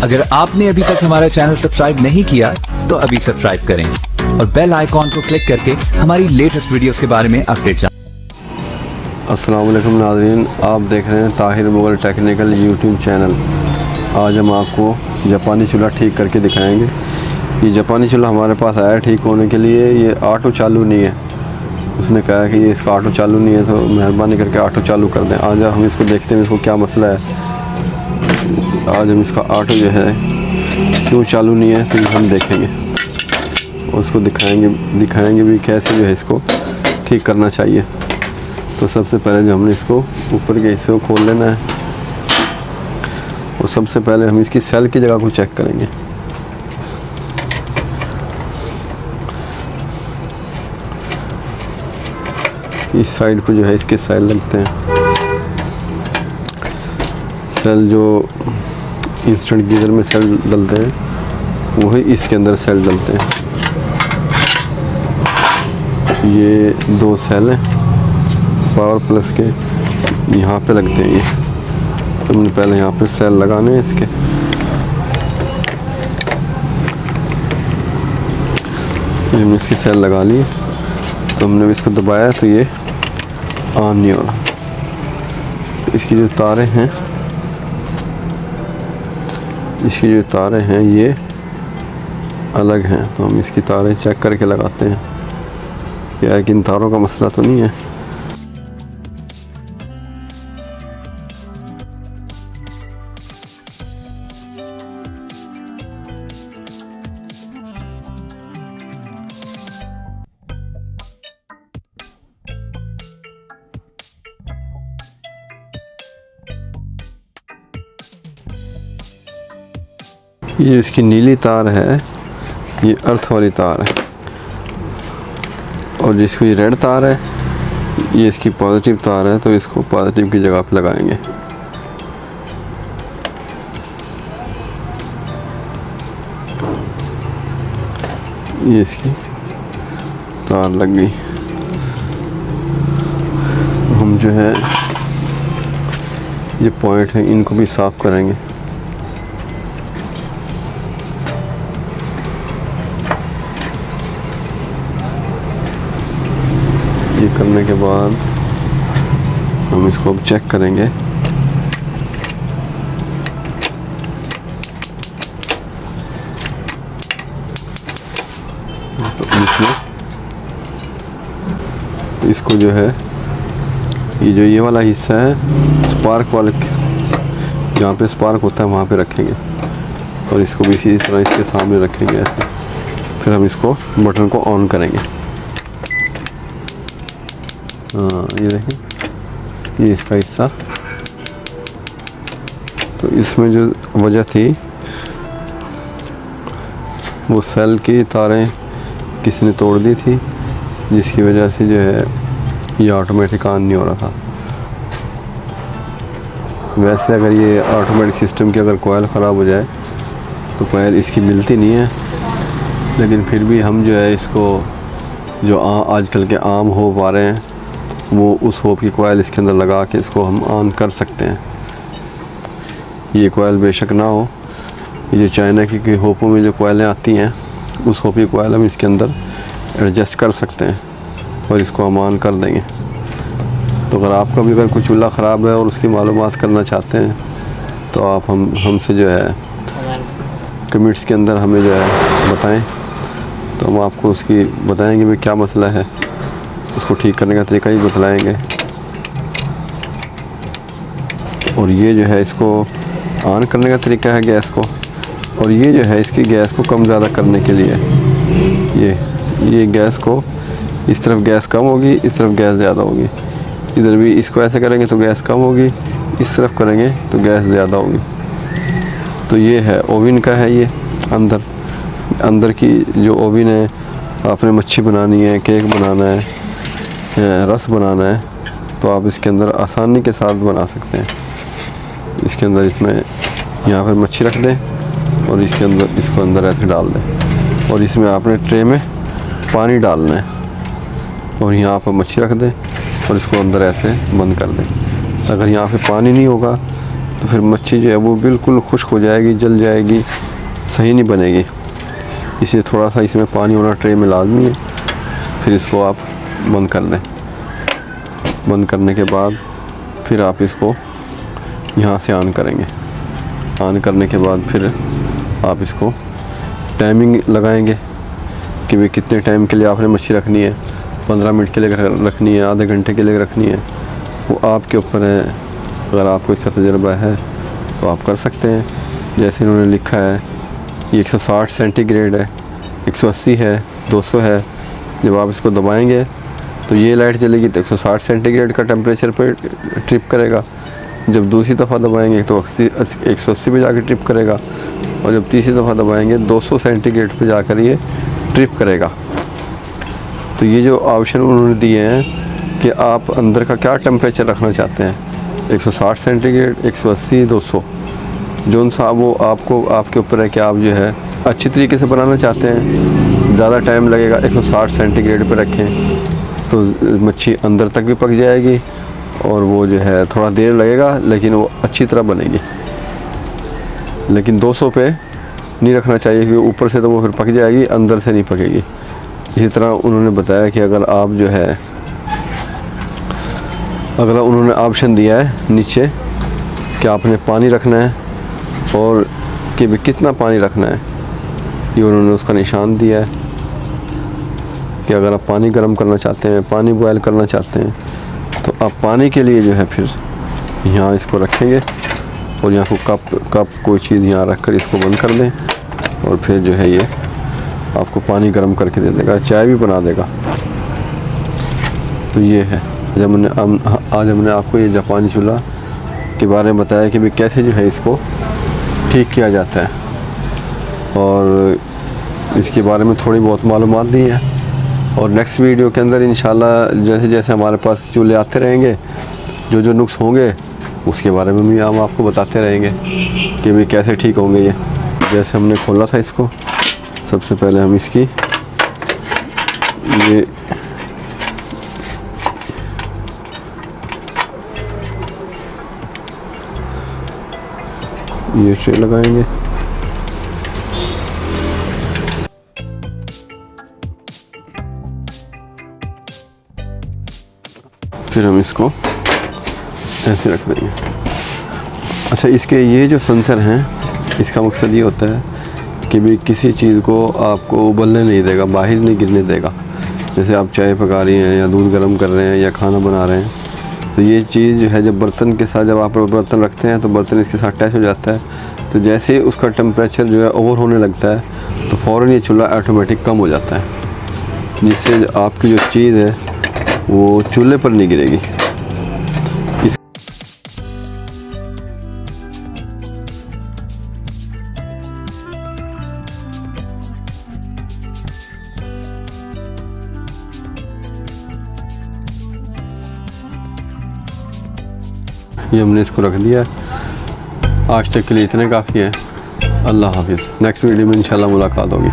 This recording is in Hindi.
अगर आपने अभी तक हमारा चैनल सब्सक्राइब नहीं किया तो अभी सब्सक्राइब करें और बेल आइकॉन को क्लिक करके हमारी लेटेस्ट वीडियोस के बारे में अपडेट जानें। अस्सलाम वालेकुम नाज़रीन, आप देख रहे हैं Tahir Mughal technical YouTube channel. आज हम आपको जापानी चूल्हा ठीक करके दिखाएंगे। ये जापानी चूल्हा हमारे पास आया ठीक होने के लिए। ये ऑटो चालू नहीं है, उसने कहा कि ये इसका ऑटो चालू नहीं है, तो मेहरबानी करके ऑटो चालू कर दें। आज हम इसको देखते हैं इसको क्या मसला है। आज हम इसका ऑटो जो है क्यों चालू नहीं है तो हम देखेंगे, उसको दिखाएंगे भी कैसे जो है इसको ठीक करना चाहिए। तो सबसे पहले जो हमने इसको ऊपर के हिस्से को खोल लेना है और सबसे पहले हम इसकी सेल की जगह को चेक करेंगे। इस साइड पे जो है इसके सेल लगते हैं। सेल जो इंस्टेंट गीज़र में सेल डलते हैं वही इसके अंदर सेल डलते हैं। ये दो सेल हैं पावर प्लस के, यहाँ पे लगते हैं। ये तो हमने पहले यहाँ पे सेल लगाने हैं इसके। ये हमने इसकी सेल लगा ली, तो हमने इसको दबाया तो ये ऑन नहीं हो रहा। इसकी जो तारें हैं ये अलग हैं, तो हम इसकी तारें चेक करके लगाते हैं क्या कि इन तारों का मसला तो नहीं है। ये इसकी नीली तार है, ये अर्थ वाली तार है, और जिसकी ये रेड तार है ये इसकी पॉजिटिव तार है। तो इसको पॉजिटिव की जगह पे लगाएंगे। ये इसकी तार लग गई। हम जो है ये पॉइंट है इनको भी साफ करेंगे। ये करने के बाद हम इसको अब चेक करेंगे। तो इसको जो है ये वाला हिस्सा है स्पार्क वाले, जहाँ पे स्पार्क होता है वहाँ पे रखेंगे और इसको भी इसी तरह इसके सामने रखेंगे ऐसे। फिर हम इसको बटन को ऑन करेंगे। हाँ, ये देखें, ये इसका हिस्सा। तो इसमें जो वजह थी वो सेल की तारें किसी ने तोड़ दी थी, जिसकी वजह से जो है ये ऑटोमेटिक ऑन नहीं हो रहा था। वैसे अगर ये ऑटोमेटिक सिस्टम की अगर कोयल ख़राब हो जाए तो कोयल इसकी मिलती नहीं है, लेकिन फिर भी हम जो है इसको जो आजकल के आम हो पा रहे हैं वो उस होप की कोयल इसके अंदर लगा के इसको हम ऑन कर सकते हैं। ये कोयल बेशक ना हो, ये जो चाइना की होपों में जो कोयलें आती हैं उस होप की कोयल हम इसके अंदर एडजस्ट कर सकते हैं और इसको हम ऑन कर देंगे। तो अगर आपका भी अगर कोई चूल्हा ख़राब है और उसकी मालूमात करना चाहते हैं तो आप हमसे जो है कमेंट्स के अंदर हमें जो है बताएं, तो हम आपको उसकी बताएंगे भी क्या मसला है, उसको ठीक करने का तरीका ही बतलाएंगे। और ये जो है इसको ऑन करने का तरीका है गैस को, और ये जो है इसकी गैस को कम ज़्यादा करने के लिए ये गैस को इस तरफ गैस कम होगी, इस तरफ गैस ज़्यादा होगी। इधर भी इसको ऐसे करेंगे तो गैस कम होगी, इस तरफ करेंगे तो गैस ज़्यादा होगी। तो ये है ओवन का है, ये अंदर की जो ओवन है, आपने मच्छी बनानी है, केक बनाना है, रस बनाना है, तो आप इसके अंदर आसानी के साथ बना सकते हैं। इसके अंदर इसमें यहाँ पर मच्छी रख दें और इसके अंदर इसको अंदर ऐसे डाल दें और इसमें आपने ट्रे में पानी डालना है और यहाँ पर मच्छी रख दें और इसको अंदर ऐसे बंद कर दें। अगर यहाँ पे पानी नहीं होगा तो फिर मच्छी जो है वो बिल्कुल खुश्क हो जाएगी, जल जाएगी, सही नहीं बनेगी। इसलिए थोड़ा सा इसमें पानी होना ट्रे में लाजमी है। फिर इसको आप बंद कर दें। बंद करने के बाद फिर आप इसको यहाँ से ऑन करेंगे। ऑन करने के बाद फिर आप इसको टाइमिंग लगाएंगे कि भाई कितने टाइम के लिए आपने मच्छी रखनी है। 15 मिनट के लिए रखनी है, आधे घंटे के लिए रखनी है, वो आपके ऊपर है। अगर आपको इसका तजुर्बा है तो आप कर सकते हैं। जैसे इन्होंने लिखा है ये 160 सेंटीग्रेड है, 180 है, 200 है। जब आप इसको दबाएंगे तो ये लाइट जलेगी तो 160 सेंटीग्रेड का टेम्परेचर पे ट्रिप करेगा। जब दूसरी दफ़ा दबाएंगे तो 180 पे जाकर ट्रिप करेगा, और जब तीसरी दफ़ा दबाएंगे 200 सेंटीग्रेड पे जाकर ये ट्रिप करेगा। तो ये जो ऑप्शन उन्होंने दिए हैं कि आप अंदर का क्या टेम्परेचर रखना चाहते हैं, 160 सेंटीग्रेड, 180, 200, जो सा वो आपके ऊपर है कि आप जो है अच्छी तरीके से बनाना चाहते हैं, ज़्यादा टाइम लगेगा 160 सेंटीग्रेड पे रखें तो मच्छी अंदर तक भी पक जाएगी, और वो जो है थोड़ा देर लगेगा लेकिन वो अच्छी तरह बनेगी। लेकिन 200 पे नहीं रखना चाहिए क्योंकि ऊपर से तो वो फिर पक जाएगी, अंदर से नहीं पकेगी। इसी तरह उन्होंने बताया कि अगर उन्होंने ऑप्शन दिया है नीचे कि आपने पानी रखना है और कि भी कितना पानी रखना है, ये उन्होंने उसका निशान दिया है कि अगर आप पानी गर्म करना चाहते हैं, पानी बॉयल करना चाहते हैं, तो आप पानी के लिए जो है फिर यहाँ इसको रखेंगे और यहाँ को कप कोई चीज़ यहाँ रख कर इसको बंद कर दें, और फिर जो है ये आपको पानी गर्म करके दे देगा, चाय भी बना देगा। तो ये है आज हमने आपको ये जापानी चूल्हा के बारे में बताया कि भाई कैसे जो है इसको ठीक किया जाता है, और इसके बारे में थोड़ी बहुत मालूमात दी है। और नेक्स्ट वीडियो के अंदर इंशाल्लाह जैसे जैसे हमारे पास चूल्हे आते रहेंगे, जो नुक्स होंगे उसके बारे में भी हम आपको बताते रहेंगे कि भाई कैसे ठीक होंगे। ये जैसे हमने खोला था इसको, सबसे पहले हम इसकी ये ट्रे लगाएंगे। फिर हम इसको ऐसे रख देंगे। अच्छा, इसके ये जो सेंसर हैं, इसका मकसद ये होता है कि भी किसी चीज़ को आपको उबलने नहीं देगा, बाहर नहीं गिरने देगा। जैसे आप चाय पका रही हैं या दूध गर्म कर रहे हैं या खाना बना रहे हैं, तो ये चीज़ जो है जब बर्तन के साथ जब आप बर्तन रखते हैं तो बर्तन इसके साथ अटैच हो जाता है। तो जैसे ही उसका टेम्परेचर जो है ओवर होने लगता है तो फ़ौरन ये चूल्हा ऑटोमेटिक कम हो जाता है, जिससे आपकी जो चीज़ है वो चूल्हे पर नहीं गिरेगी। ये हमने इसको रख दिया। आज तक के लिए इतने काफ़ी है। अल्लाह हाफिज़। नेक्स्ट वीडियो में इंशाल्लाह मुलाकात होगी।